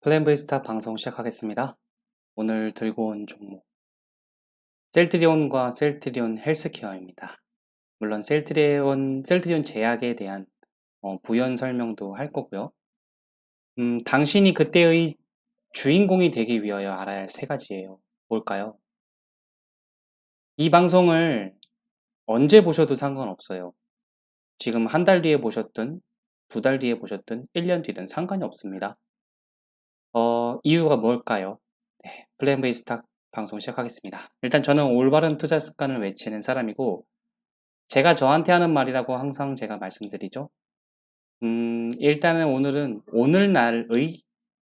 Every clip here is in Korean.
플랜 V 스타 방송 시작하겠습니다. 오늘 들고 온 종목 셀트리온과 셀트리온 헬스케어입니다. 물론 셀트리온 제약에 대한 부연 설명도 할 거고요. 당신이 그때의 주인공이 되기 위하여 알아야 할 세 가지예요. 뭘까요? 이 방송을 언제 보셔도 상관없어요. 지금 한 달 뒤에 보셨든, 두 달 뒤에 보셨든, 1년 뒤든 상관이 없습니다. 이유가 뭘까요? 네, 플랜 V 스탁 방송 시작하겠습니다. 일단 저는 올바른 투자 습관을 외치는 사람이고, 제가 저한테 하는 말이라고 항상 제가 말씀드리죠. 일단은 오늘은 오늘날의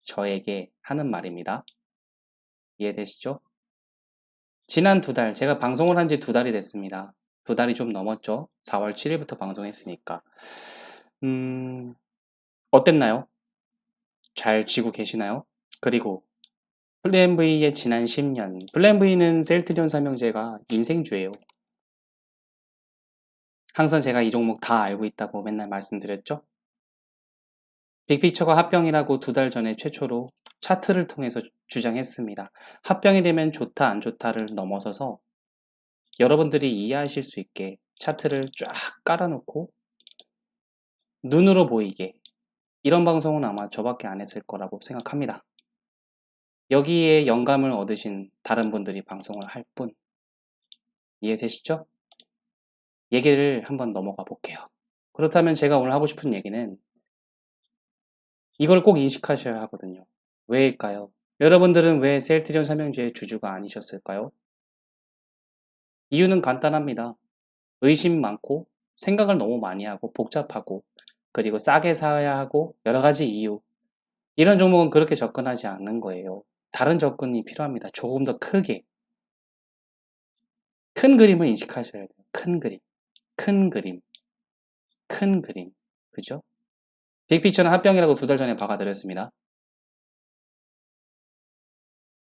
저에게 하는 말입니다. 이해되시죠? 지난 두 달, 제가 방송을 한 지 두 달이 됐습니다. 두 달이 좀 넘었죠? 4월 7일부터 방송했으니까. 어땠나요? 잘 쥐고 계시나요? 그리고 플랜 V의 지난 10년. 플랜 V는 셀트리온 삼형제가 인생주예요. 항상 제가 이 종목 다 알고 있다고 맨날 말씀드렸죠? 빅피처가 합병이라고 두 달 전에 최초로 차트를 통해서 주장했습니다. 합병이 되면 좋다 안 좋다를 넘어서서 여러분들이 이해하실 수 있게 차트를 쫙 깔아놓고 눈으로 보이게, 이런 방송은 아마 저밖에 안 했을 거라고 생각합니다. 여기에 영감을 얻으신 다른 분들이 방송을 할 뿐. 이해되시죠? 얘기를 한번 넘어가 볼게요. 그렇다면 제가 오늘 하고 싶은 얘기는 이걸 꼭 인식하셔야 하거든요. 왜일까요? 여러분들은 왜 셀트리온 삼형제의 주주가 아니셨을까요? 이유는 간단합니다. 의심 많고 생각을 너무 많이 하고 복잡하고, 그리고 싸게 사야 하고, 여러 가지 이유. 이런 종목은 그렇게 접근하지 않는 거예요. 다른 접근이 필요합니다. 조금 더 크게. 큰 그림을 인식하셔야 돼요. 큰 그림. 큰 그림. 큰 그림. 그죠? 빅피처는 합병이라고 두 달 전에 박아드렸습니다.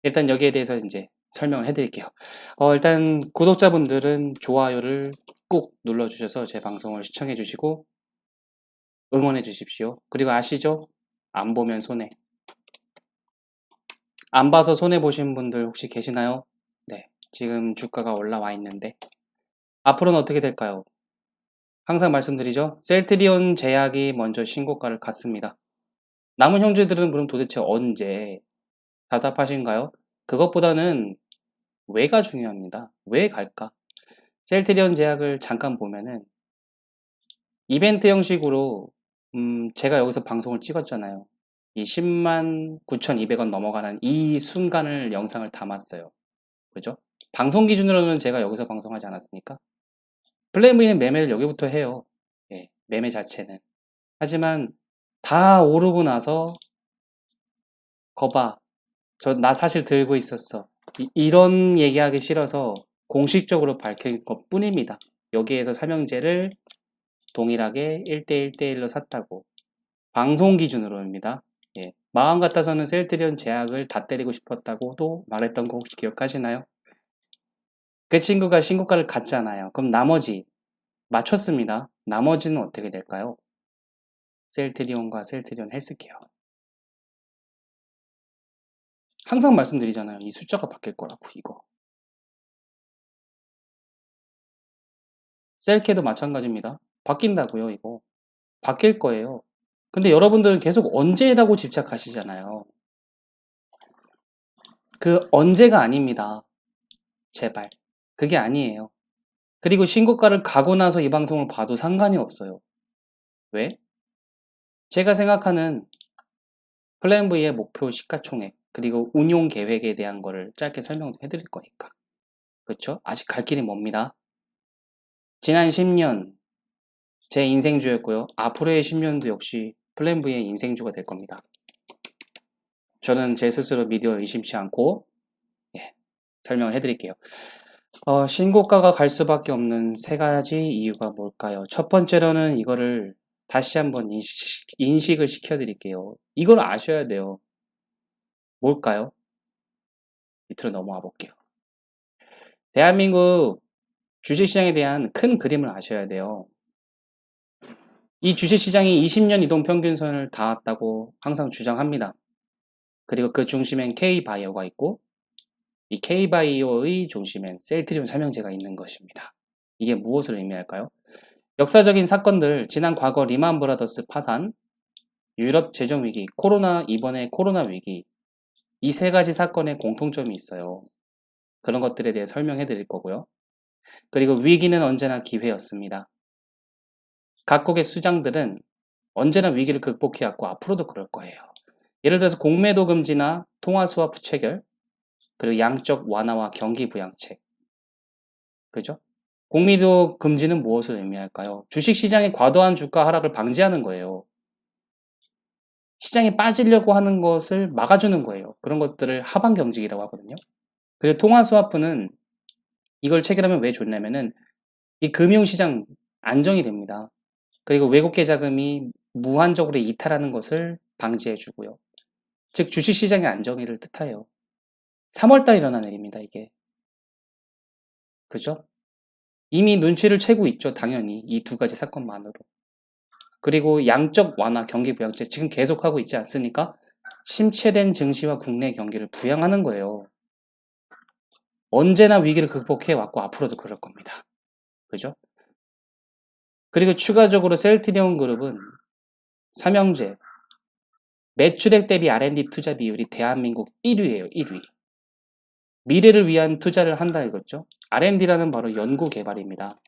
일단 여기에 대해서 이제 설명을 해드릴게요. 일단 구독자분들은 좋아요를 꾹 눌러주셔서 제 방송을 시청해 주시고 응원해 주십시오. 그리고 아시죠? 안 보면 손해. 안 봐서 손해 보신 분들 혹시 계시나요? 네, 지금 주가가 올라와 있는데 앞으로는 어떻게 될까요? 항상 말씀드리죠. 셀트리온 제약이 먼저 신고가를 갔습니다. 남은 형제들은 그럼 도대체 언제? 답답하신가요? 그것보다는 왜가 중요합니다. 왜 갈까? 셀트리온 제약을 잠깐 보면은 이벤트 형식으로 제가 여기서 방송을 찍었잖아요. 이 10만 9,200원 넘어가는 이 순간을 영상을 담았어요. 그죠? 방송 기준으로는 제가 여기서 방송하지 않았으니까. 플레이 V는 매매를 여기부터 해요. 예, 매매 자체는. 하지만 다 오르고 나서 거봐, 나 사실 들고 있었어. 이런 얘기하기 싫어서 공식적으로 밝힌 것 뿐입니다. 여기에서 삼형제를 동일하게 1대1대1로 샀다고. 방송 기준으로입니다. 예. 마음 같아서는 셀트리온 제약을 다 때리고 싶었다고도 말했던 거 혹시 기억하시나요? 그 친구가 신고가를 갔잖아요. 그럼 나머지 맞췄습니다. 나머지는 어떻게 될까요? 셀트리온과 셀트리온 헬스케어. 항상 말씀드리잖아요. 이 숫자가 바뀔 거라고, 이거. 셀케도 마찬가지입니다. 바뀐다고요, 이거. 바뀔 거예요. 근데 여러분들은 계속 언제라고 집착하시잖아요. 그 언제가 아닙니다. 제발. 그게 아니에요. 그리고 신고가를 가고 나서 이 방송을 봐도 상관이 없어요. 왜? 제가 생각하는 플랜 V의 목표 시가총액, 그리고 운용 계획에 대한 거를 짧게 설명해 드릴 거니까. 그렇죠? 아직 갈 길이 멉니다. 지난 10년 제 인생주였고요. 앞으로의 10년도 역시 플랜 V의 인생주가 될 겁니다. 저는 제 스스로 미디어 의심치 않고 설명을 해드릴게요. 신고가가 갈 수밖에 없는 세 가지 이유가 뭘까요? 첫 번째로는 이거를 다시 한번 인식을 시켜드릴게요. 이걸 아셔야 돼요. 뭘까요? 밑으로 넘어와 볼게요. 대한민국 주식시장에 대한 큰 그림을 아셔야 돼요. 이 주식시장이 20년 이동 평균선을 닿았다고 항상 주장합니다. 그리고 그 중심엔 K바이오가 있고 이 K바이오의 중심엔 셀트리온 삼형제가 있는 것입니다. 이게 무엇을 의미할까요? 역사적인 사건들, 지난 과거 리만 브라더스 파산, 유럽 재정위기, 이번에 코로나 위기, 이 세 가지 사건에 공통점이 있어요. 그런 것들에 대해 설명해 드릴 거고요. 그리고 위기는 언제나 기회였습니다. 각국의 수장들은 언제나 위기를 극복해왔고 앞으로도 그럴 거예요. 예를 들어서 공매도 금지나 통화 스와프 체결, 그리고 양적 완화와 경기 부양책. 그죠? 공매도 금지는 무엇을 의미할까요? 주식시장의 과도한 주가 하락을 방지하는 거예요. 시장에 빠지려고 하는 것을 막아주는 거예요. 그런 것들을 하방 경직이라고 하거든요. 그리고 통화 스와프는 이걸 체결하면 왜 좋냐면은 이 금융시장 안정이 됩니다. 그리고 외국계 자금이 무한적으로 이탈하는 것을 방지해 주고요. 즉 주식시장의 안정을 뜻해요. 3월달 일어난 일입니다. 이게. 그죠? 이미 눈치를 채고 있죠. 당연히 이 두 가지 사건만으로. 그리고 양적 완화 경기 부양책 지금 계속하고 있지 않습니까? 침체된 증시와 국내 경기를 부양하는 거예요. 언제나 위기를 극복해 왔고 앞으로도 그럴 겁니다. 그죠? 그리고 추가적으로 셀트리온 그룹은 삼형제 매출액 대비 R&D 투자 비율이 대한민국 1위예요. 1위. 미래를 위한 투자를 한다 이거죠. R&D라는 바로 연구 개발입니다.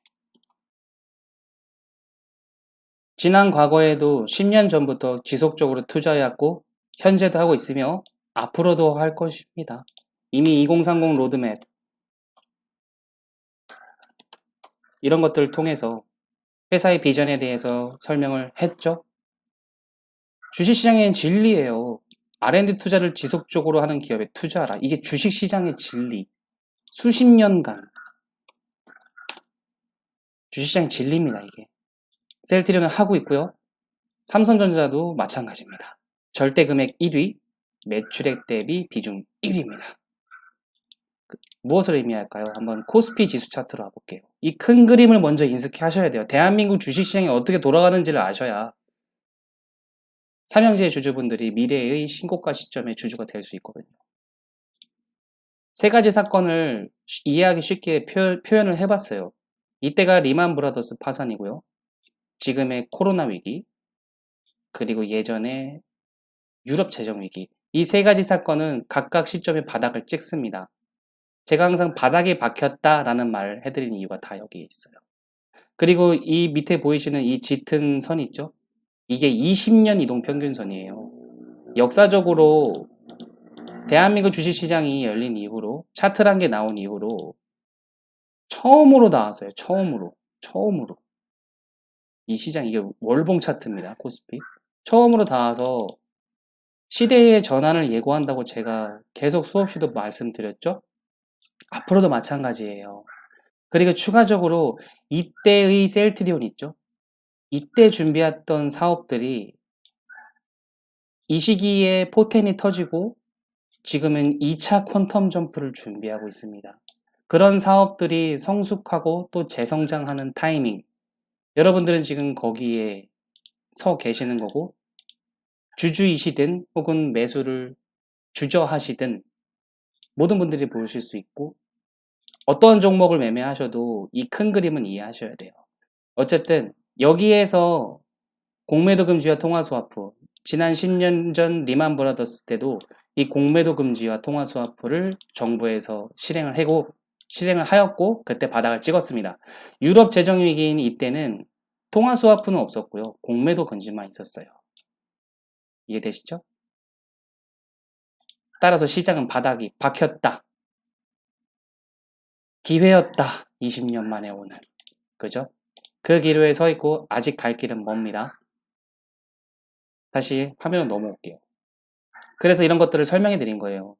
지난 과거에도 10년 전부터 지속적으로 투자해왔고 현재도 하고 있으며 앞으로도 할 것입니다. 이미 2030 로드맵 이런 것들을 통해서 회사의 비전에 대해서 설명을 했죠. 주식시장의 진리예요. R&D 투자를 지속적으로 하는 기업에 투자하라. 이게 주식시장의 진리. 수십 년간 주식시장의 진리입니다. 이게. 셀트리온은 하고 있고요. 삼성전자도 마찬가지입니다. 절대금액 1위, 매출액 대비 비중 1위입니다. 무엇을 의미할까요? 한번 코스피 지수 차트로 와볼게요. 이 큰 그림을 먼저 인식하셔야 돼요. 대한민국 주식시장이 어떻게 돌아가는지를 아셔야 삼형제 주주분들이 미래의 신고가 시점의 주주가 될 수 있거든요. 세 가지 사건을 이해하기 쉽게 표현을 해봤어요. 이때가 리만 브라더스 파산이고요. 지금의 코로나 위기, 그리고 예전에 유럽 재정 위기. 이 세 가지 사건은 각각 시점에 바닥을 찍습니다. 제가 항상 바닥에 박혔다라는 말을 해드리는 이유가 다 여기에 있어요. 그리고 이 밑에 보이시는 이 짙은 선 있죠? 이게 20년 이동평균선이에요. 역사적으로 대한민국 주식시장이 열린 이후로 차트란 게 나온 이후로 처음으로 나왔어요. 처음으로. 이 시장 이게 월봉 차트입니다. 코스피. 처음으로 나와서 시대의 전환을 예고한다고 제가 계속 수없이도 말씀드렸죠. 앞으로도 마찬가지예요. 그리고 추가적으로 이때의 셀트리온 있죠. 이때 준비했던 사업들이 이 시기에 포텐이 터지고 지금은 2차 퀀텀 점프를 준비하고 있습니다. 그런 사업들이 성숙하고 또 재성장하는 타이밍. 여러분들은 지금 거기에 서 계시는 거고 주주이시든 혹은 매수를 주저하시든 모든 분들이 보실 수 있고 어떤 종목을 매매하셔도 이 큰 그림은 이해하셔야 돼요. 어쨌든 여기에서 공매도 금지와 통화 스와프 지난 10년 전 리만 브라더스 때도 이 공매도 금지와 통화 스와프를 정부에서 실행을 하였고 그때 바닥을 찍었습니다. 유럽 재정 위기인 이때는 통화 스와프는 없었고요. 공매도 금지만 있었어요. 이해되시죠? 따라서 시장은 바닥이 박혔다. 기회였다. 20년 만에 오는. 그죠? 그 기로에 서 있고 아직 갈 길은 멉니다. 다시 화면으로 넘어올게요. 그래서 이런 것들을 설명해 드린 거예요.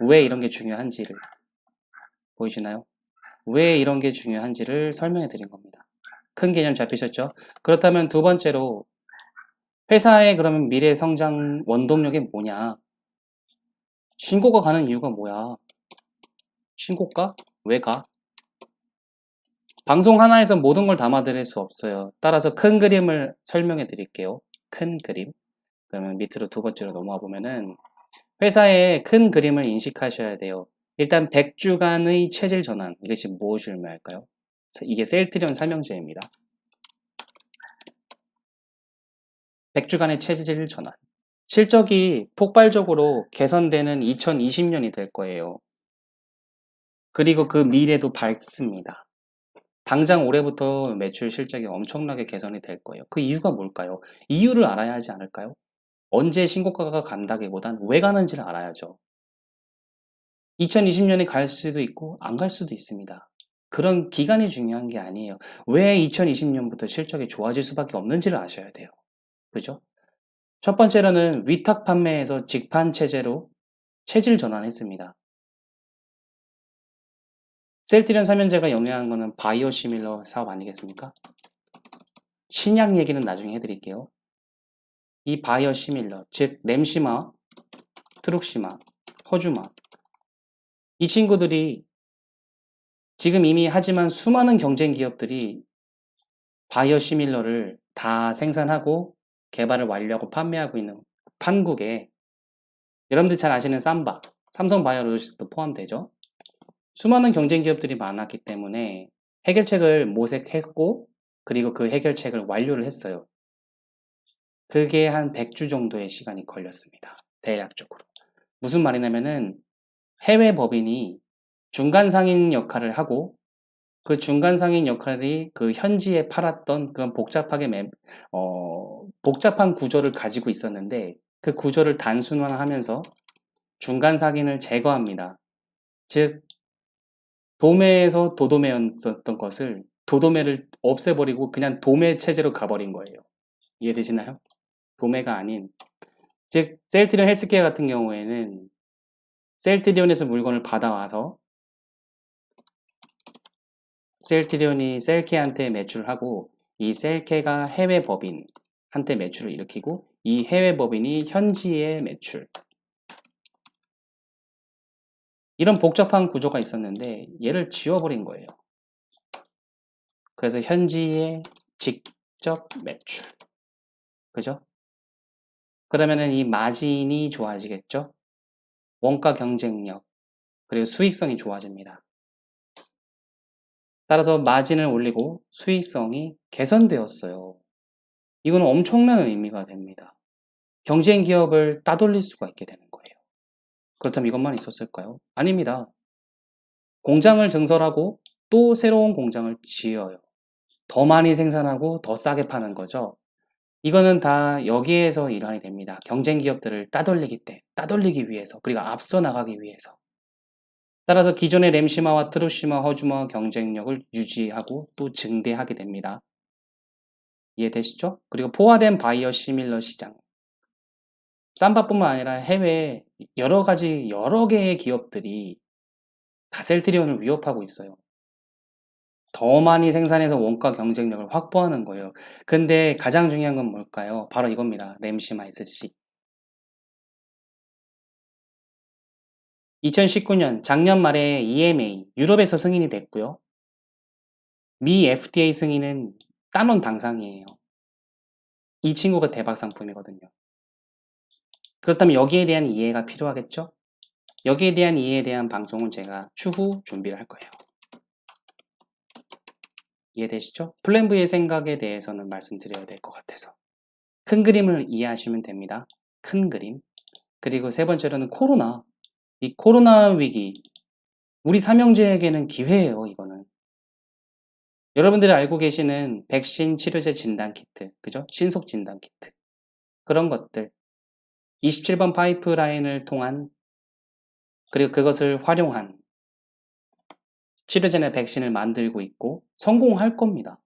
왜 이런 게 중요한지를. 보이시나요? 왜 이런 게 중요한지를 설명해 드린 겁니다. 큰 개념 잡히셨죠? 그렇다면 두 번째로 회사의 그러면 미래 성장 원동력이 뭐냐? 신고가 가는 이유가 뭐야? 신고가? 왜 가? 방송 하나에서 모든 걸 담아드릴 수 없어요. 따라서 큰 그림을 설명해 드릴게요. 큰 그림. 그러면 밑으로 두 번째로 넘어와 보면은 회사의 큰 그림을 인식하셔야 돼요. 일단 100주간의 체질 전환, 이것이 무엇을 의미할까요? 이게 셀트리온 삼형제입니다. 100주간의 체질 전환. 실적이 폭발적으로 개선되는 2020년이 될 거예요. 그리고 그 미래도 밝습니다. 당장 올해부터 매출 실적이 엄청나게 개선이 될 거예요. 그 이유가 뭘까요? 이유를 알아야 하지 않을까요? 언제 신고가가 간다기보단 왜 가는지를 알아야죠. 2020년에 갈 수도 있고 안 갈 수도 있습니다. 그런 기간이 중요한 게 아니에요. 왜 2020년부터 실적이 좋아질 수밖에 없는지를 아셔야 돼요. 그죠? 첫 번째로는 위탁 판매에서 직판 체제로 체질 전환했습니다. 셀트리온 삼형제가 영위한 거는 바이오시밀러 사업 아니겠습니까? 신약 얘기는 나중에 해드릴게요. 이 바이오시밀러, 즉 램시마, 트룩시마, 허주마, 이 친구들이 지금 이미 하지만 수많은 경쟁 기업들이 바이오시밀러를 다 생산하고 개발을 완료하고 판매하고 있는 판국에 여러분들 잘 아시는 삼바, 삼성바이오로직스도 포함되죠. 수많은 경쟁 기업들이 많았기 때문에 해결책을 모색했고 그리고 그 해결책을 완료를 했어요. 그게 한 100주 정도의 시간이 걸렸습니다. 대략적으로. 무슨 말이냐면은 해외 법인이 중간 상인 역할을 하고 그 중간 상인 역할이 그 현지에 팔았던 그런 복잡한 구조를 가지고 있었는데 그 구조를 단순화하면서 중간 상인을 제거합니다. 즉 도매에서 도도매였었던 것을 도도매를 없애버리고 그냥 도매 체제로 가버린 거예요. 이해되시나요? 도매가 아닌 즉 셀트리온 헬스케어 같은 경우에는 셀트리온에서 물건을 받아와서 셀트리온이 셀케한테 매출을 하고 이 셀케가 해외 법인한테 매출을 일으키고 이 해외 법인이 현지의 매출 이런 복잡한 구조가 있었는데 얘를 지워버린 거예요. 그래서 현지의 직접 매출 그죠? 그러면은 이 마진이 좋아지겠죠? 원가 경쟁력 그리고 수익성이 좋아집니다. 따라서 마진을 올리고 수익성이 개선되었어요. 이건 엄청난 의미가 됩니다. 경쟁 기업을 따돌릴 수가 있게 되는 거예요. 그렇다면 이것만 있었을까요? 아닙니다. 공장을 증설하고 또 새로운 공장을 지어요. 더 많이 생산하고 더 싸게 파는 거죠. 이거는 다 여기에서 일환이 됩니다. 경쟁 기업들을 따돌리기 위해서 그리고 앞서 나가기 위해서. 따라서 기존의 램시마와 트루시마, 허주마 경쟁력을 유지하고 또 증대하게 됩니다. 이해되시죠? 그리고 포화된 바이오 시밀러 시장. 삼바뿐만 아니라 해외 여러 개의 기업들이 다 셀트리온을 위협하고 있어요. 더 많이 생산해서 원가 경쟁력을 확보하는 거예요. 근데 가장 중요한 건 뭘까요? 바로 이겁니다. 램시마 SC. 2019년 작년 말에 EMA 유럽에서 승인이 됐고요. 미 FDA 승인은 단원 당상이에요. 이 친구가 대박 상품이거든요. 그렇다면 여기에 대한 이해가 필요하겠죠? 여기에 대한 이해에 대한 방송은 제가 추후 준비를 할 거예요. 이해되시죠? 플랜 V의 생각에 대해서는 말씀드려야 될 것 같아서. 큰 그림을 이해하시면 됩니다. 큰 그림. 그리고 세 번째로는 코로나. 이 코로나 위기. 우리 삼형제에게는 기회예요, 이거는. 여러분들이 알고 계시는 백신 치료제 진단 키트, 그죠? 신속 진단 키트. 그런 것들. 27번 파이프라인을 통한, 그리고 그것을 활용한 치료제나 백신을 만들고 있고 성공할 겁니다.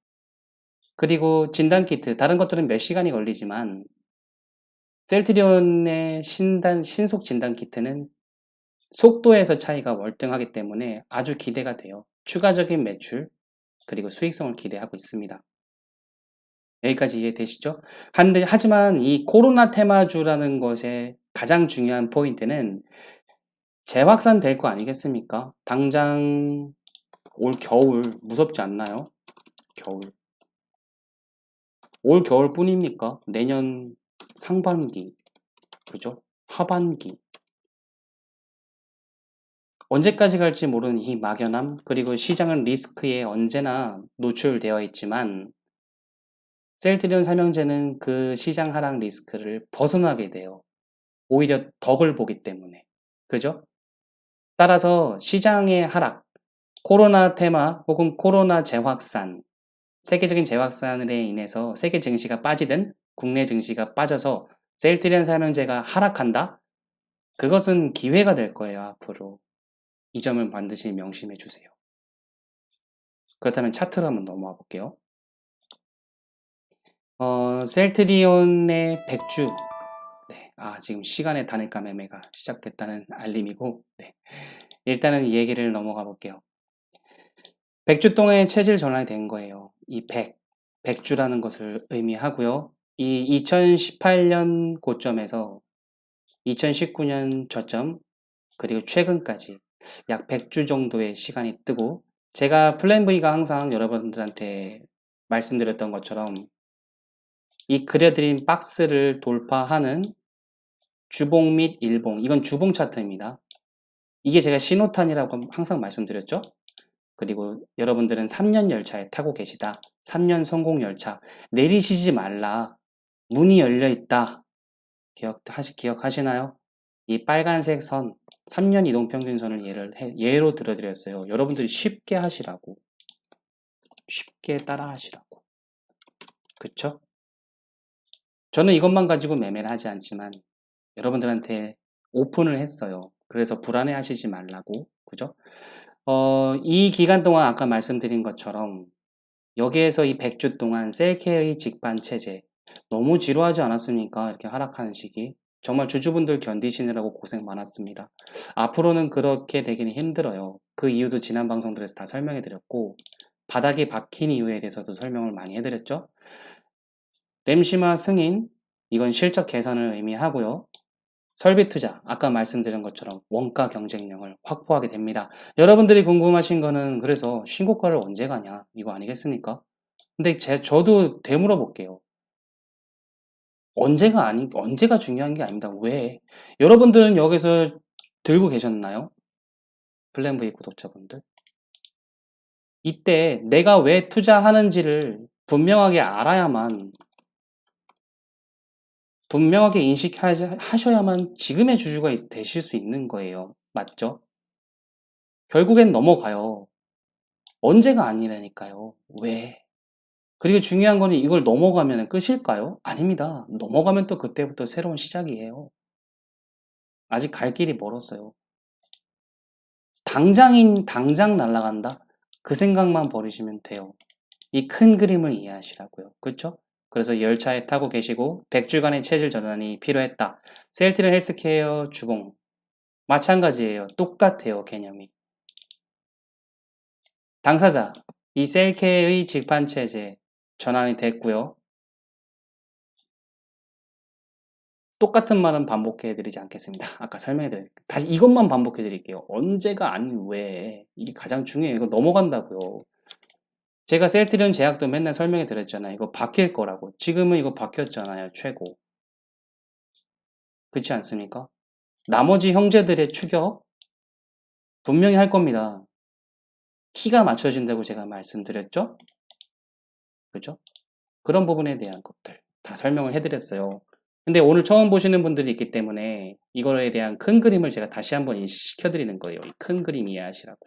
그리고 진단 키트, 다른 것들은 몇 시간이 걸리지만 셀트리온의 신속 진단 키트는 속도에서 차이가 월등하기 때문에 아주 기대가 돼요. 추가적인 매출, 그리고 수익성을 기대하고 있습니다. 여기까지 이해되시죠? 하지만 이 코로나 테마주라는 것의 가장 중요한 포인트는 재확산될 거 아니겠습니까? 당장 올 겨울 무섭지 않나요? 겨울. 올 겨울 뿐입니까? 내년 상반기, 그죠? 하반기. 언제까지 갈지 모르는 이 막연함, 그리고 시장은 리스크에 언제나 노출되어 있지만 셀트리온 삼형제는 그 시장 하락 리스크를 벗어나게 돼요. 오히려 덕을 보기 때문에. 그죠? 따라서 시장의 하락, 코로나 테마 혹은 코로나 재확산, 세계적인 재확산으로 인해서 세계 증시가 빠지든 국내 증시가 빠져서 셀트리온 삼형제가 하락한다? 그것은 기회가 될 거예요, 앞으로. 이 점을 반드시 명심해 주세요. 그렇다면 차트로 한번 넘어와 볼게요. 셀트리온의 100주. 네, 지금 시간의 단일가 매매가 시작됐다는 알림이고, 네. 일단은 이 얘기를 넘어가 볼게요. 100주 동안의 체질 전환이 된 거예요. 이 100주라는 것을 의미하고요. 이 2018년 고점에서 2019년 저점, 그리고 최근까지 약 100주 정도의 시간이 뜨고, 제가 플랜 V가 항상 여러분들한테 말씀드렸던 것처럼 이 그려드린 박스를 돌파하는 주봉 및 일봉, 이건 주봉 차트입니다. 이게 제가 신호탄이라고 항상 말씀드렸죠. 그리고 여러분들은 3년 열차에 타고 계시다. 3년 성공 열차. 내리시지 말라. 문이 열려 있다. 기억하시나요? 이 빨간색 선, 3년 이동평균선을 예로 들어드렸어요. 여러분들이 쉽게 하시라고. 쉽게 따라 하시라고. 그쵸? 저는 이것만 가지고 매매를 하지 않지만 여러분들한테 오픈을 했어요. 그래서 불안해 하시지 말라고. 그죠? 이 기간 동안 아까 말씀드린 것처럼 여기에서 이 100주 동안 셀케의 직반 체제 너무 지루하지 않았습니까? 이렇게 하락하는 시기. 정말 주주분들 견디시느라고 고생 많았습니다. 앞으로는 그렇게 되기는 힘들어요. 그 이유도 지난 방송들에서 다 설명해 드렸고 바닥이 박힌 이유에 대해서도 설명을 많이 해드렸죠. 램시마 승인, 이건 실적 개선을 의미하고요. 설비 투자, 아까 말씀드린 것처럼 원가 경쟁력을 확보하게 됩니다. 여러분들이 궁금하신 거는 그래서 신고가를 언제 가냐 이거 아니겠습니까? 근데 저도 되물어 볼게요. 언제가 중요한 게 아닙니다. 왜? 여러분들은 여기서 들고 계셨나요? 플랜 V 구독자분들. 이때 내가 왜 투자하는지를 분명하게 인식하셔야만 지금의 주주가 되실 수 있는 거예요. 맞죠? 결국엔 넘어가요. 언제가 아니라니까요. 왜? 그리고 중요한 거는 이걸 넘어가면 끝일까요? 아닙니다. 넘어가면 또 그때부터 새로운 시작이에요. 아직 갈 길이 멀었어요. 당장 날아간다? 그 생각만 버리시면 돼요. 이 큰 그림을 이해하시라고요. 그렇죠? 그래서 열차에 타고 계시고 100주간의 체질 전환이 필요했다. 셀트리온 헬스케어 주봉 마찬가지예요. 똑같아요. 개념이. 당사자 이 셀케의 직판 체제 전환이 됐고요. 똑같은 말은 반복해 드리지 않겠습니다. 아까 설명해 드릴게요. 다시 이것만 반복해 드릴게요. 언제가 아닌 왜. 이게 가장 중요해요. 이거 넘어간다고요. 제가 셀트리온 제약도 맨날 설명해 드렸잖아요. 이거 바뀔 거라고. 지금은 이거 바뀌었잖아요. 최고. 그렇지 않습니까? 나머지 형제들의 추격 분명히 할 겁니다. 키가 맞춰진다고 제가 말씀드렸죠? 그죠? 그런 부분에 대한 것들 다 설명을 해드렸어요. 근데 오늘 처음 보시는 분들이 있기 때문에 이거에 대한 큰 그림을 제가 다시 한번 인식시켜 드리는 거예요. 이 큰 그림 이해하시라고.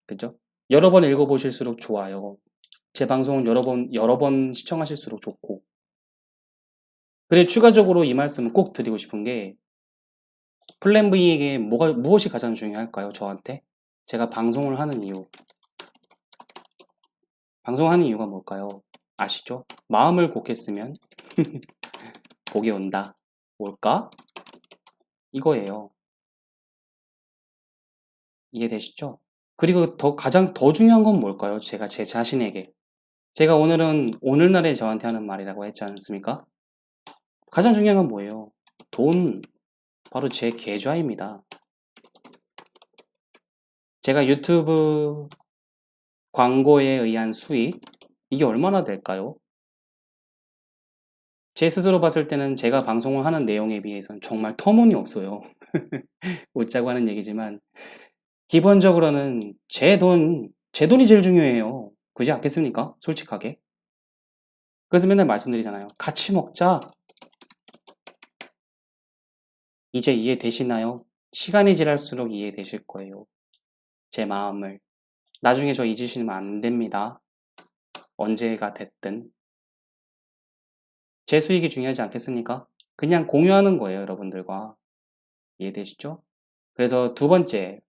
그죠? 여러 번 읽어보실수록 좋아요. 제 방송은 여러 번 시청하실수록 좋고. 그래, 추가적으로 이 말씀을 꼭 드리고 싶은 게, 플랜 V에게 무엇이 가장 중요할까요? 저한테? 제가 방송을 하는 이유. 방송하는 이유가 뭘까요? 아시죠? 마음을 곱겠으면 복이 온다. 뭘까? 이거예요. 이해되시죠? 그리고 가장 더 중요한 건 뭘까요? 제가 제 자신에게. 제가 오늘은 오늘날에 저한테 하는 말이라고 했지 않습니까? 가장 중요한 건 뭐예요? 돈. 바로 제 계좌입니다. 제가 유튜브 광고에 의한 수익, 이게 얼마나 될까요? 제 스스로 봤을 때는 제가 방송을 하는 내용에 비해서는 정말 터무니없어요. 웃자고 하는 얘기지만 기본적으로는 제 돈이 제일 중요해요. 그지 않겠습니까? 솔직하게. 그래서 맨날 말씀드리잖아요. 같이 먹자. 이제 이해되시나요? 시간이 지날수록 이해되실 거예요. 제 마음을. 나중에 저 잊으시면 안 됩니다. 언제가 됐든. 제 수익이 중요하지 않겠습니까? 그냥 공유하는 거예요, 여러분들과. 이해되시죠? 그래서 두 번째,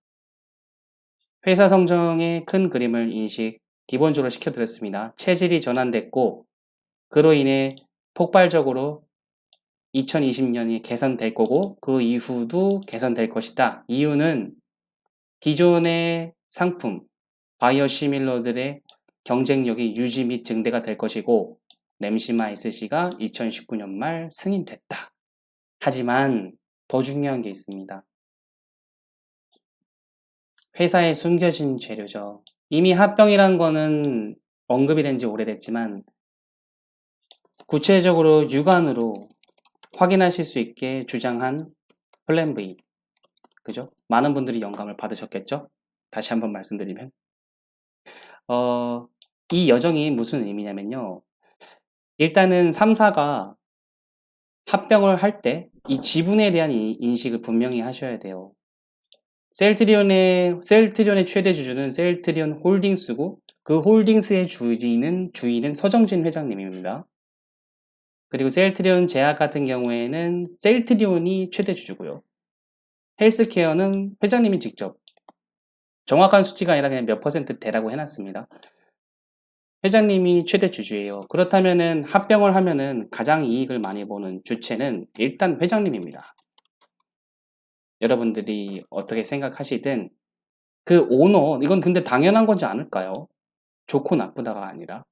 회사 성정의 큰 그림을 인식 기본적으로 시켜드렸습니다. 체질이 전환됐고 그로 인해 폭발적으로 2020년이 개선될 거고 그 이후도 개선될 것이다. 이유는 기존의 상품, 바이오 시밀러들의 경쟁력이 유지 및 증대가 될 것이고 램시마이스시가 2019년 말 승인됐다. 하지만 더 중요한 게 있습니다. 회사에 숨겨진 재료죠. 이미 합병이란 거는 언급이 된 지 오래됐지만 구체적으로 육안으로 확인하실 수 있게 주장한 플랜 V. 그죠? 많은 분들이 영감을 받으셨겠죠? 다시 한번 말씀드리면. 이 여정이 무슨 의미냐면요. 일단은 3사가 합병을 할 때 이 지분에 대한 인식을 분명히 하셔야 돼요. 셀트리온의 최대 주주는 셀트리온 홀딩스고 그 홀딩스의 주인은 서정진 회장님입니다. 그리고 셀트리온 제약 같은 경우에는 셀트리온이 최대 주주고요. 헬스케어는 회장님이 직접 정확한 수치가 아니라 그냥 몇 퍼센트 대라고 해놨습니다. 회장님이 최대 주주예요. 그렇다면은 합병을 하면은 가장 이익을 많이 보는 주체는 일단 회장님입니다. 여러분들이 어떻게 생각하시든 그 오너, 이건 근데 당연한 거지 않을까요? 좋고 나쁘다가 아니라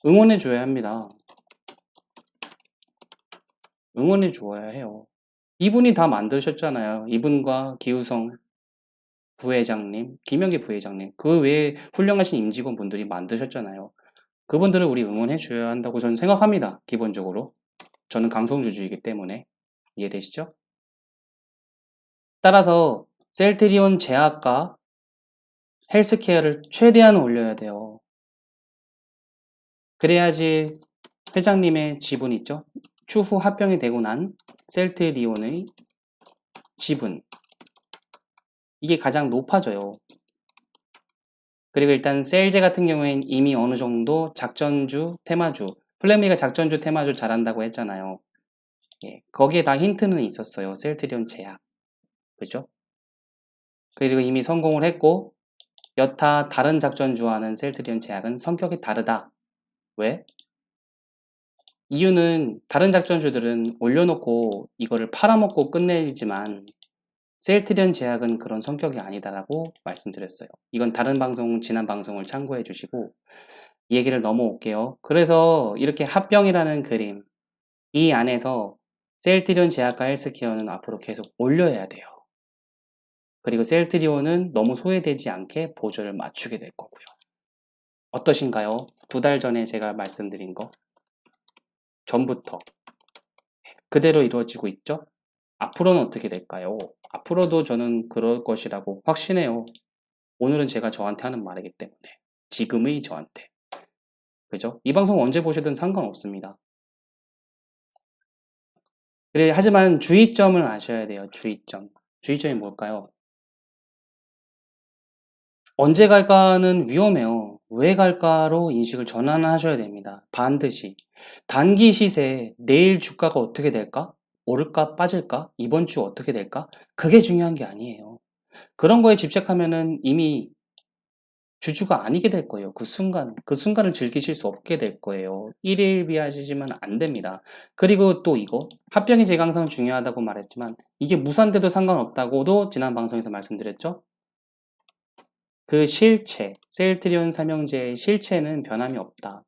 응원해 줘야 합니다. 응원해 줘야 해요. 이분이 다 만드셨잖아요. 이분과 기우성 부회장님, 김영기 부회장님, 그 외에 훌륭하신 임직원분들이 만드셨잖아요. 그분들을 우리 응원해 줘야 한다고 저는 생각합니다. 기본적으로. 저는 강성주주이기 때문에. 이해되시죠? 따라서 셀트리온 제약과 헬스케어를 최대한 올려야 돼요. 그래야지 회장님의 지분 있죠? 추후 합병이 되고 난 셀트리온의 지분, 이게 가장 높아져요. 그리고 일단 셀제 같은 경우엔 이미 어느 정도 작전주, 테마주, 플랜비가 작전주, 테마주 잘한다고 했잖아요. 예, 거기에 다 힌트는 있었어요. 셀트리온 제약. 그죠? 그리고 이미 성공을 했고 여타 다른 작전주와는 셀트리온 제약은 성격이 다르다. 왜? 이유는 다른 작전주들은 올려놓고 이거를 팔아먹고 끝내지만 셀트리온 제약은 그런 성격이 아니다라고 말씀드렸어요. 이건 다른 방송, 지난 방송을 참고해 주시고 이 얘기를 넘어올게요. 그래서 이렇게 합병이라는 그림, 이 안에서 셀트리온 제약과 헬스케어는 앞으로 계속 올려야 돼요. 그리고 셀트리온은 너무 소외되지 않게 보조를 맞추게 될 거고요. 어떠신가요? 2달 전에 제가 말씀드린 거 전부터 그대로 이루어지고 있죠? 앞으로는 어떻게 될까요? 앞으로도 저는 그럴 것이라고 확신해요. 오늘은 제가 저한테 하는 말이기 때문에. 지금의 저한테. 그죠? 이 방송 언제 보시든 상관없습니다. 그래, 하지만 주의점을 아셔야 돼요. 주의점. 주의점이 뭘까요? 언제 갈까는 위험해요. 왜 갈까로 인식을 전환하셔야 됩니다. 반드시. 단기 시세, 내일 주가가 어떻게 될까? 오를까? 빠질까? 이번 주 어떻게 될까? 그게 중요한 게 아니에요. 그런 거에 집착하면은 이미 주주가 아니게 될 거예요. 그 순간을 즐기실 수 없게 될 거예요. 일일비하시면 안 됩니다. 그리고 또 이거, 합병의 재강성은 중요하다고 말했지만 이게 무산돼도 상관없다고도 지난 방송에서 말씀드렸죠? 그 실체, 셀트리온 삼형제의 실체는 변함이 없다.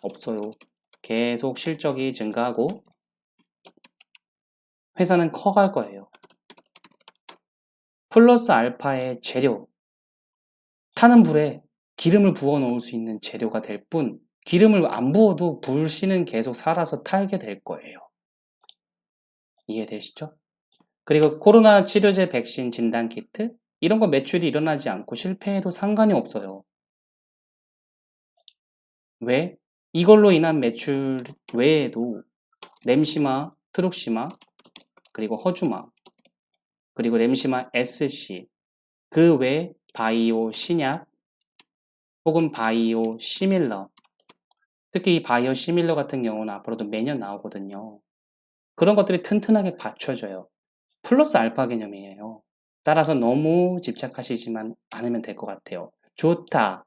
없어요. 계속 실적이 증가하고 회사는 커갈 거예요. 플러스 알파의 재료, 타는 불에 기름을 부어 넣을 수 있는 재료가 될 뿐, 기름을 안 부어도 불씨는 계속 살아서 타게 될 거예요. 이해되시죠? 그리고 코로나 치료제 백신 진단 키트, 이런 거 매출이 일어나지 않고 실패해도 상관이 없어요. 왜? 이걸로 인한 매출 외에도 램시마, 트룩시마, 그리고 허주마, 그리고 램시마 SC, 그 외 바이오 신약, 혹은 바이오 시밀러, 특히 이 바이오 시밀러 같은 경우는 앞으로도 매년 나오거든요. 그런 것들이 튼튼하게 받쳐줘요. 플러스 알파 개념이에요. 따라서 너무 집착하시지만 않으면 될 것 같아요. 좋다.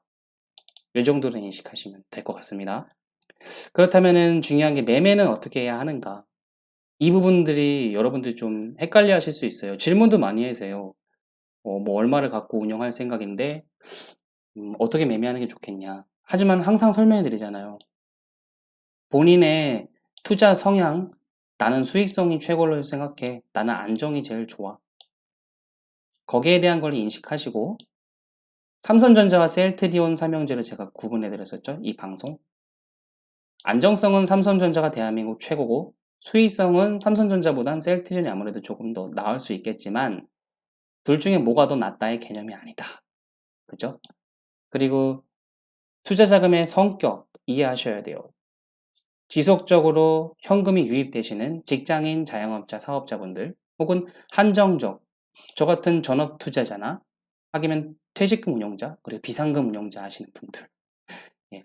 이 정도로 인식하시면 될 것 같습니다. 그렇다면 중요한 게 매매는 어떻게 해야 하는가? 이 부분들이 여러분들이 좀 헷갈려 하실 수 있어요. 질문도 많이 하세요. 뭐 얼마를 갖고 운영할 생각인데 어떻게 매매하는 게 좋겠냐. 하지만 항상 설명해 드리잖아요. 본인의 투자 성향, 나는 수익성이 최고로 생각해. 나는 안정이 제일 좋아. 거기에 대한 걸 인식하시고 삼성전자와 셀트리온 삼형제를 제가 구분해 드렸었죠. 이 방송. 안정성은 삼성전자가 대한민국 최고고 수익성은 삼성전자보단 셀트리온이 아무래도 조금 더 나을 수 있겠지만 둘 중에 뭐가 더 낫다의 개념이 아니다. 그죠? 그리고 투자 자금의 성격 이해하셔야 돼요. 지속적으로 현금이 유입되시는 직장인, 자영업자, 사업자분들 혹은 한정적, 저 같은 전업 투자자나 아니면 퇴직금 운용자, 그리고 비상금 운용자 하시는 분들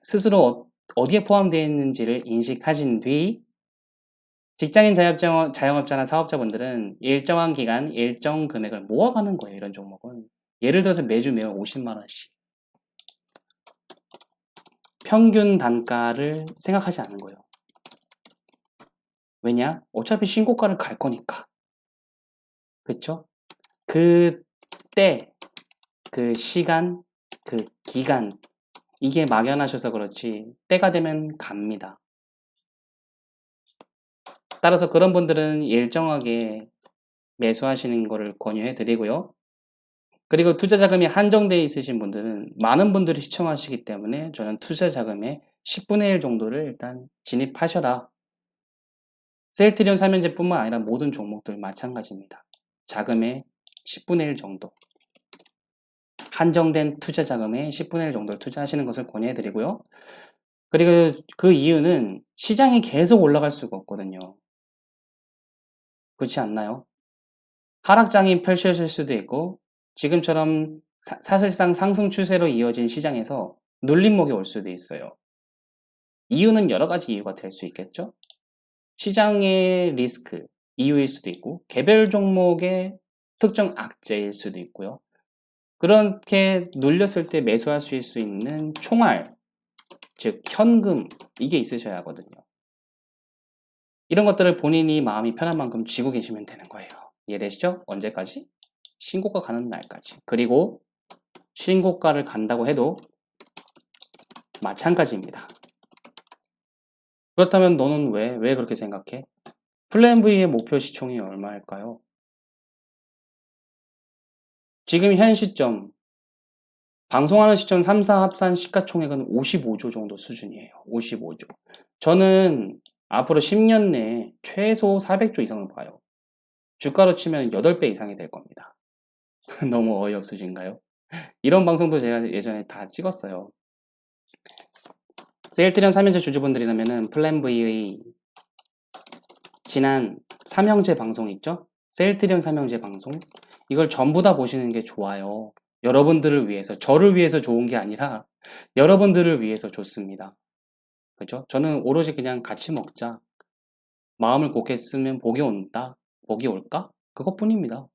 스스로 어디에 포함되어 있는지를 인식하신 뒤 직장인, 자영업자나 사업자분들은 일정한 기간, 일정 금액을 모아가는 거예요. 이런 종목은. 예를 들어서 매주 매월 50만 원씩. 평균 단가를 생각하지 않는 거예요. 왜냐? 어차피 신고가를 갈 거니까. 그쵸? 그 때, 그 시간, 그 기간, 이게 막연하셔서 그렇지 때가 되면 갑니다. 따라서 그런 분들은 일정하게 매수하시는 것을 권유해 드리고요. 그리고 투자 자금이 한정되어 있으신 분들은 많은 분들이 시청하시기 때문에 저는 투자 자금의 10분의 1 정도를 일단 진입하셔라. 셀트리온 삼형제뿐만 아니라 모든 종목들 마찬가지입니다. 자금의 10분의 1 정도. 한정된 투자 자금의 10분의 1 정도를 투자하시는 것을 권유해 드리고요. 그리고 그 이유는 시장이 계속 올라갈 수가 없거든요. 그렇지 않나요? 하락장이 펼쳐질 수도 있고 지금처럼 사실상 상승 추세로 이어진 시장에서 눌림목이 올 수도 있어요. 이유는 여러 가지 이유가 될 수 있겠죠? 시장의 리스크, 이유일 수도 있고 개별 종목의 특정 악재일 수도 있고요. 그렇게 눌렸을 때 매수할 수 있는 총알, 즉 현금, 이게 있으셔야 하거든요. 이런 것들을 본인이 마음이 편한 만큼 쥐고 계시면 되는 거예요. 이해되시죠? 언제까지? 신고가 가는 날까지. 그리고 신고가를 간다고 해도 마찬가지입니다. 그렇다면 너는 왜 그렇게 생각해? 플랜 V의 목표 시총이 얼마일까요? 지금 현 시점, 방송하는 시점 3사 합산 시가총액은 55조 정도 수준이에요. 55조. 저는 앞으로 10년 내에 최소 400조 이상을 봐요. 주가로 치면 8배 이상이 될 겁니다. 너무 어이없으신가요? 이런 방송도 제가 예전에 다 찍었어요. 셀트리온 삼형제 주주분들이라면은 플랜 V의 지난 삼형제 방송 있죠? 셀트리온 삼형제 방송. 이걸 전부 다 보시는 게 좋아요. 여러분들을 위해서, 저를 위해서 좋은 게 아니라 여러분들을 위해서 좋습니다. 그죠? 저는 오로지 그냥 같이 먹자. 마음을 곱게 쓰면 복이 온다. 복이 올까? 그것뿐입니다.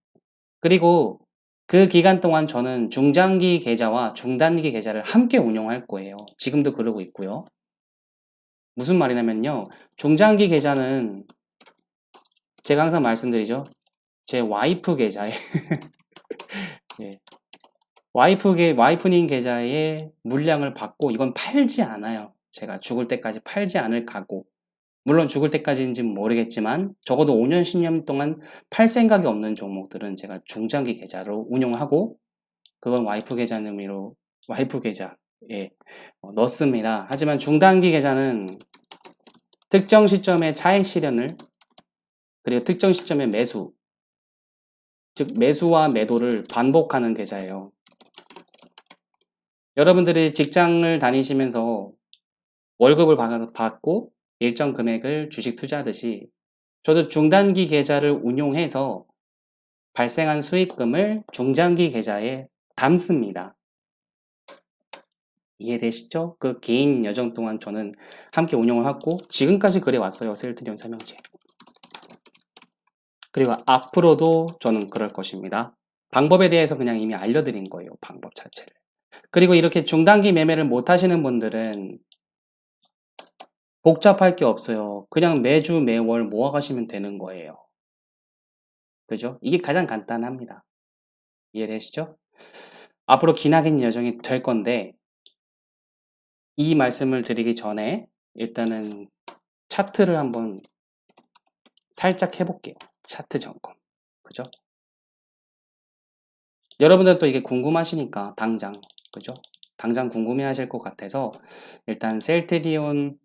그리고 그 기간 동안 저는 중장기 계좌와 중단기 계좌를 함께 운용할 거예요. 지금도 그러고 있고요. 무슨 말이냐면요. 중장기 계좌는 제가 항상 말씀드리죠. 제 와이프 계좌에 예, 와이프님 계좌에 물량을 받고 이건 팔지 않아요. 제가 죽을 때까지 팔지 않을 각오. 물론 죽을 때까지인지는 모르겠지만 적어도 5년, 10년 동안 팔 생각이 없는 종목들은 제가 중장기 계좌로 운용하고 그건 와이프 계좌 의미로 와이프 계좌에 넣습니다. 하지만 중단기 계좌는 특정 시점의 차익 실현을 그리고 특정 시점의 매수 즉 매수와 매도를 반복하는 계좌예요. 여러분들이 직장을 다니시면서 월급을 받고 일정 금액을 주식 투자하듯이 저도 중단기 계좌를 운용해서 발생한 수익금을 중장기 계좌에 담습니다. 이해되시죠? 그 긴 여정 동안 저는 함께 운용을 하고 지금까지 그래왔어요. 셀트리온 삼형제. 그리고 앞으로도 저는 그럴 것입니다. 방법에 대해서 그냥 이미 알려드린 거예요. 방법 자체를. 그리고 이렇게 중단기 매매를 못 하시는 분들은 복잡할 게 없어요. 그냥 매주 매월 모아가시면 되는 거예요. 그죠? 이게 가장 간단합니다. 이해되시죠? 앞으로 기나긴 여정이 될 건데 이 말씀을 드리기 전에 일단은 차트를 한번 살짝 해볼게요. 차트 점검. 그죠? 여러분들 또 이게 궁금하시니까 당장 그죠? 당장 궁금해 하실 것 같아서 일단 셀트리온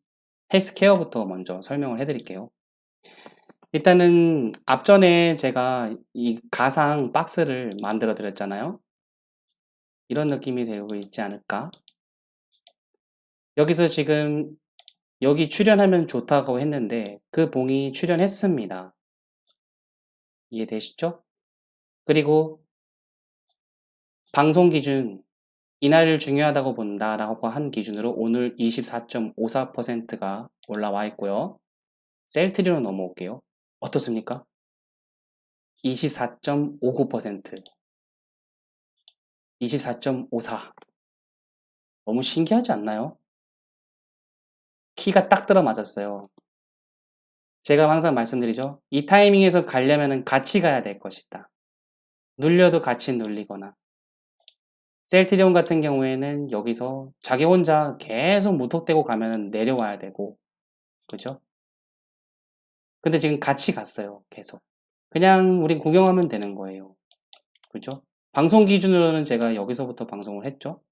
헬스케어부터 먼저 설명을 해드릴게요. 일단은 앞전에 제가 이 가상 박스를 만들어 드렸잖아요. 이런 느낌이 되고 있지 않을까? 여기서 지금 여기 출연하면 좋다고 했는데 그 봉이 출연했습니다. 이해되시죠? 그리고 방송 기준 이날을 중요하다고 본다라고 한 기준으로 오늘 24.54%가 올라와 있고요. 셀트리로 넘어올게요. 어떻습니까? 24.59%, 24.54. 너무 신기하지 않나요? 키가 딱 들어맞았어요. 제가 항상 말씀드리죠. 이 타이밍에서 가려면 같이 가야 될 것이다. 눌려도 같이 눌리거나. 셀트리온 같은 경우에는 여기서 자기 혼자 계속 무턱대고 가면 내려와야 되고, 그죠? 근데 지금 같이 갔어요. 계속. 그냥 우린 구경하면 되는 거예요. 그죠? 방송 기준으로는 제가 여기서부터 방송을 했죠.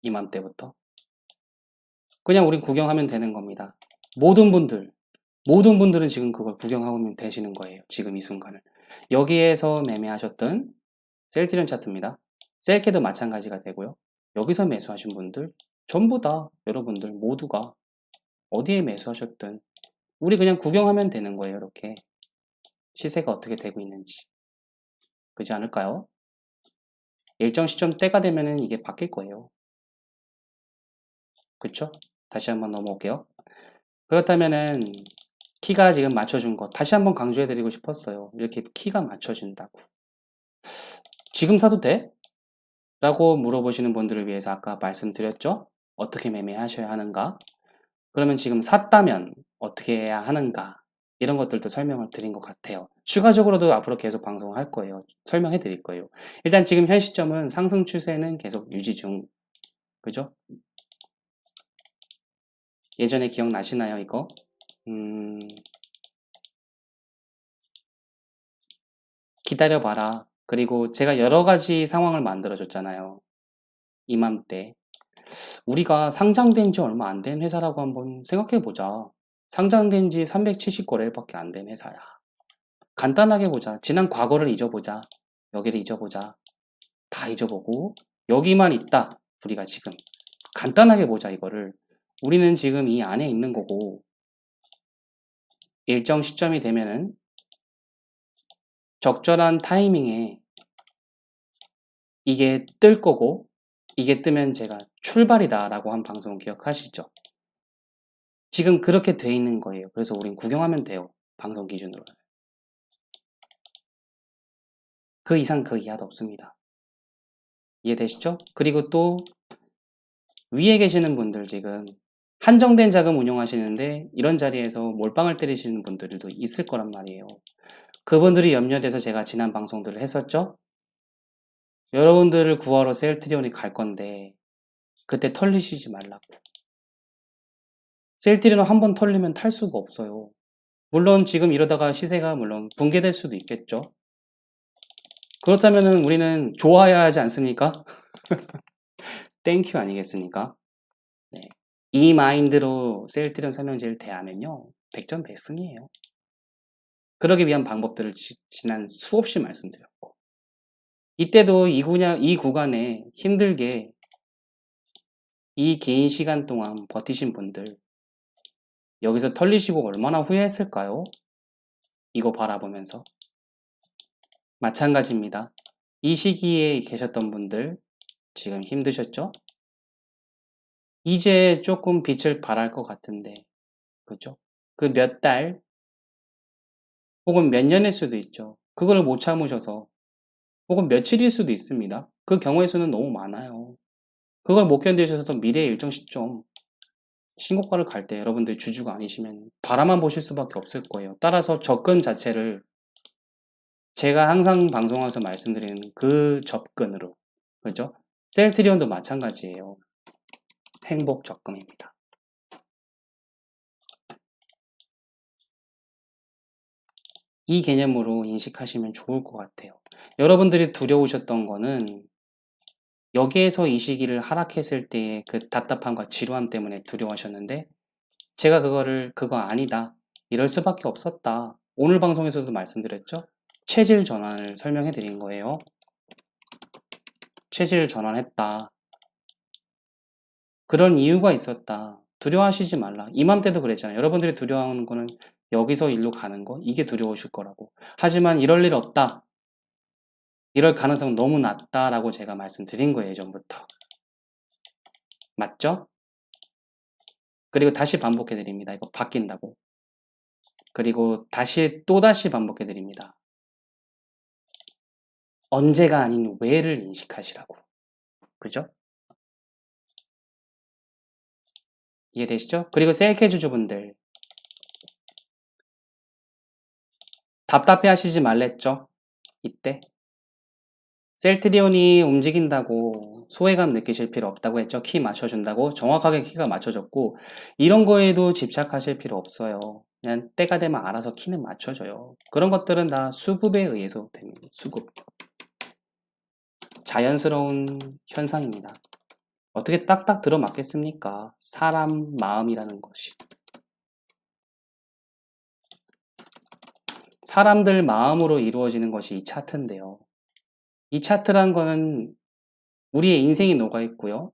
이맘때부터. 그냥 우린 구경하면 되는 겁니다. 모든 분들은 지금 그걸 구경하면 되시는 거예요. 지금 이 순간을. 여기에서 매매하셨던 셀트리온 차트입니다. 셀캐도 마찬가지가 되고요. 여기서 매수하신 분들 전부 다 여러분들 모두가 어디에 매수하셨든 우리 그냥 구경하면 되는 거예요. 이렇게 시세가 어떻게 되고 있는지. 그렇지 않을까요? 일정 시점 때가 되면은 이게 바뀔 거예요. 그쵸? 다시 한번 넘어올게요. 그렇다면은 키가 지금 맞춰준 거 다시 한번 강조해드리고 싶었어요. 이렇게 키가 맞춰진다고. 지금 사도 돼? 라고 물어보시는 분들을 위해서 아까 말씀드렸죠? 어떻게 매매하셔야 하는가? 그러면 지금 샀다면 어떻게 해야 하는가? 이런 것들도 설명을 드린 것 같아요. 추가적으로도 앞으로 계속 방송을 할 거예요. 설명해 드릴 거예요. 일단 지금 현 시점은 상승 추세는 계속 유지 중. 그죠? 예전에 기억나시나요, 이거? 기다려봐라. 그리고 제가 여러 가지 상황을 만들어줬잖아요. 이맘때. 우리가 상장된 지 얼마 안 된 회사라고 한번 생각해보자. 상장된 지 370거래일밖에 안 된 회사야. 간단하게 보자. 지난 과거를 잊어보자. 여기를 잊어보자. 다 잊어보고 여기만 있다. 우리가 지금. 간단하게 보자 이거를. 우리는 지금 이 안에 있는 거고 일정 시점이 되면은 적절한 타이밍에 이게 뜰 거고 이게 뜨면 제가 출발이다 라고 한 방송 기억하시죠? 지금 그렇게 돼 있는 거예요. 그래서 우린 구경하면 돼요. 방송 기준으로는. 그 이상 그 이하도 없습니다. 이해되시죠? 그리고 또 위에 계시는 분들 지금 한정된 자금 운용하시는데 이런 자리에서 몰빵을 때리시는 분들도 있을 거란 말이에요. 그분들이 염려돼서 제가 지난 방송들을 했었죠? 여러분들을 구하러 셀트리온이 갈 건데 그때 털리시지 말라고. 셀트리온 한 번 털리면 탈 수가 없어요. 물론 지금 이러다가 시세가 물론 붕괴될 수도 있겠죠. 그렇다면 우리는 좋아야 하지 않습니까? 땡큐 아니겠습니까? 네. 이 마인드로 셀트리온 삼형제를 대하면요. 백전백승이에요. 그러기 위한 방법들을 지난 수없이 말씀드렸고, 이때도 이 구간에 힘들게 이 긴 시간 동안 버티신 분들, 여기서 털리시고 얼마나 후회했을까요? 이거 바라보면서. 마찬가지입니다. 이 시기에 계셨던 분들 지금 힘드셨죠? 이제 조금 빛을 발할 것 같은데, 그죠? 그 몇 달 혹은 몇 년일 수도 있죠. 그걸 못 참으셔서, 혹은 며칠일 수도 있습니다. 그 경우의 수는 너무 많아요. 그걸 못 견디셔서 미래의 일정 시점, 신고가를 갈 때 여러분들 주주가 아니시면 바라만 보실 수밖에 없을 거예요. 따라서 접근 자체를 제가 항상 방송에서 말씀드리는 그 접근으로, 그죠? 셀트리온도 마찬가지예요. 행복 적금입니다. 이 개념으로 인식하시면 좋을 것 같아요. 여러분들이 두려우셨던 거는 여기에서 이 시기를 하락했을 때의 그 답답함과 지루함 때문에 두려워하셨는데, 제가 그거 아니다, 이럴 수밖에 없었다, 오늘 방송에서도 말씀드렸죠? 체질 전환을 설명해 드린 거예요. 체질 전환했다. 그런 이유가 있었다. 두려워하시지 말라. 이맘때도 그랬잖아요. 여러분들이 두려워하는 거는 여기서 일로 가는 거, 이게 두려우실 거라고. 하지만 이럴 일 없다, 이럴 가능성 너무 낮다라고 제가 말씀드린 거예요, 예전부터. 맞죠? 그리고 다시 반복해 드립니다. 이거 바뀐다고. 그리고 또다시 반복해 드립니다. 언제가 아닌 왜를 인식하시라고. 그죠? 이해되시죠? 그리고 셀케 주주분들, 답답해 하시지 말랬죠? 이때 셀트리온이 움직인다고 소외감 느끼실 필요 없다고 했죠? 키 맞춰준다고. 정확하게 키가 맞춰졌고, 이런 거에도 집착하실 필요 없어요. 그냥 때가 되면 알아서 키는 맞춰져요. 그런 것들은 다 수급에 의해서 됩니다. 수급. 자연스러운 현상입니다. 어떻게 딱딱 들어맞겠습니까? 사람 마음이라는 것이. 사람들 마음으로 이루어지는 것이 이 차트인데요. 이 차트란 거는 우리의 인생이 녹아있고요.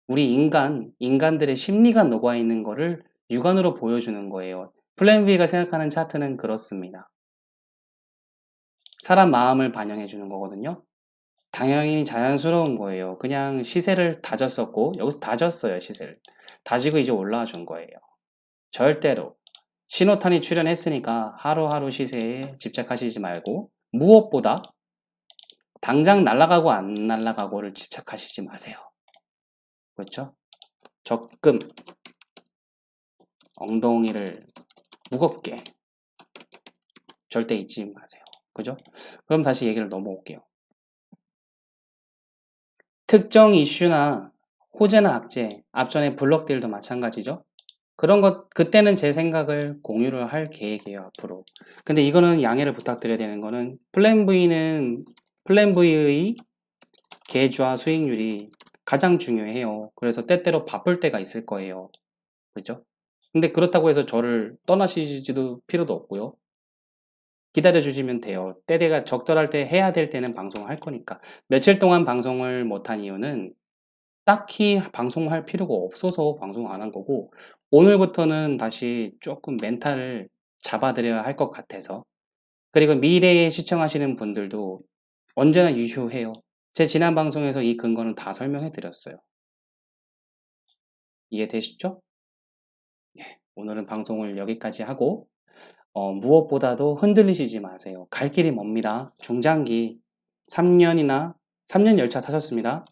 우리 인간들의 심리가 녹아있는 거를 육안으로 보여주는 거예요. 플랜 B가 생각하는 차트는 그렇습니다. 사람 마음을 반영해 주는 거거든요. 당연히 자연스러운 거예요. 그냥 시세를 다졌었고, 여기서 다졌어요, 시세를. 다지고 이제 올라와 준 거예요. 절대로. 신호탄이 출현했으니까 하루하루 시세에 집착하시지 말고, 무엇보다 당장 날아가고 안 날아가고를 집착하시지 마세요. 그렇죠? 적금, 엉덩이를 무겁게 절대 잊지 마세요. 그죠? 그럼 다시 얘기를 넘어올게요. 특정 이슈나 호재나 악재, 앞전에 블록딜도 마찬가지죠. 그런 것, 그때는 제 생각을 공유를 할 계획이에요, 앞으로. 근데 이거는 양해를 부탁드려야 되는 거는, 플랜 V의 계좌 수익률이 가장 중요해요. 그래서 때때로 바쁠 때가 있을 거예요. 그죠? 근데 그렇다고 해서 저를 떠나시지도 필요도 없고요. 기다려 주시면 돼요. 때가 적절할 때 해야 될 때는 방송을 할 거니까. 며칠 동안 방송을 못한 이유는 딱히 방송할 필요가 없어서 방송 안 한 거고, 오늘부터는 다시 조금 멘탈을 잡아드려야 할 것 같아서. 그리고 미래에 시청하시는 분들도 언제나 유효해요. 제 지난 방송에서 이 근거는 다 설명해 드렸어요. 이해되시죠? 예, 오늘은 방송을 여기까지 하고, 무엇보다도 흔들리시지 마세요. 갈 길이 멉니다. 중장기 3년 열차 타셨습니다.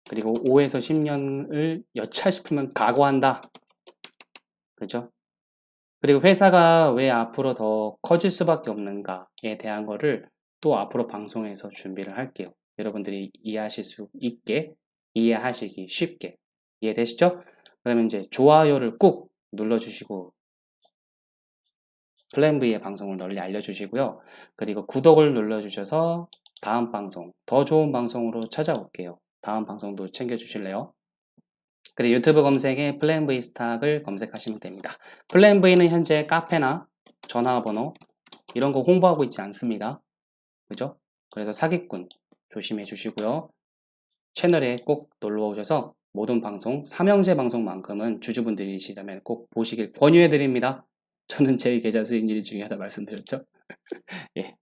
그리고 5에서 10년을 여차 싶으면 각오한다. 그죠? 그리고 회사가 왜 앞으로 더 커질 수밖에 없는가에 대한 거를 또 앞으로 방송에서 준비를 할게요. 여러분들이 이해하실 수 있게, 이해하시기 쉽게. 이해되시죠? 그러면 이제 좋아요를 꾹 눌러주시고, 플랜 V의 방송을 널리 알려주시고요. 그리고 구독을 눌러주셔서 다음 방송, 더 좋은 방송으로 찾아올게요. 다음 방송도 챙겨주실래요? 그리고 유튜브 검색에 플랜 V 스탁을 검색하시면 됩니다. 플랜 V는 현재 카페나 전화번호 이런 거 홍보하고 있지 않습니다. 그죠? 그래서 사기꾼 조심해 주시고요. 채널에 꼭 놀러 오셔서 모든 방송, 삼형제 방송만큼은 주주분들이시라면 꼭 보시길 권유해 드립니다. 저는 제 계좌 수익률이 중요하다 말씀드렸죠. 예.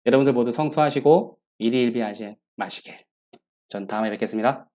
여러분들 모두 성투하시고 일희일비하지 마시길. 전 다음에 뵙겠습니다.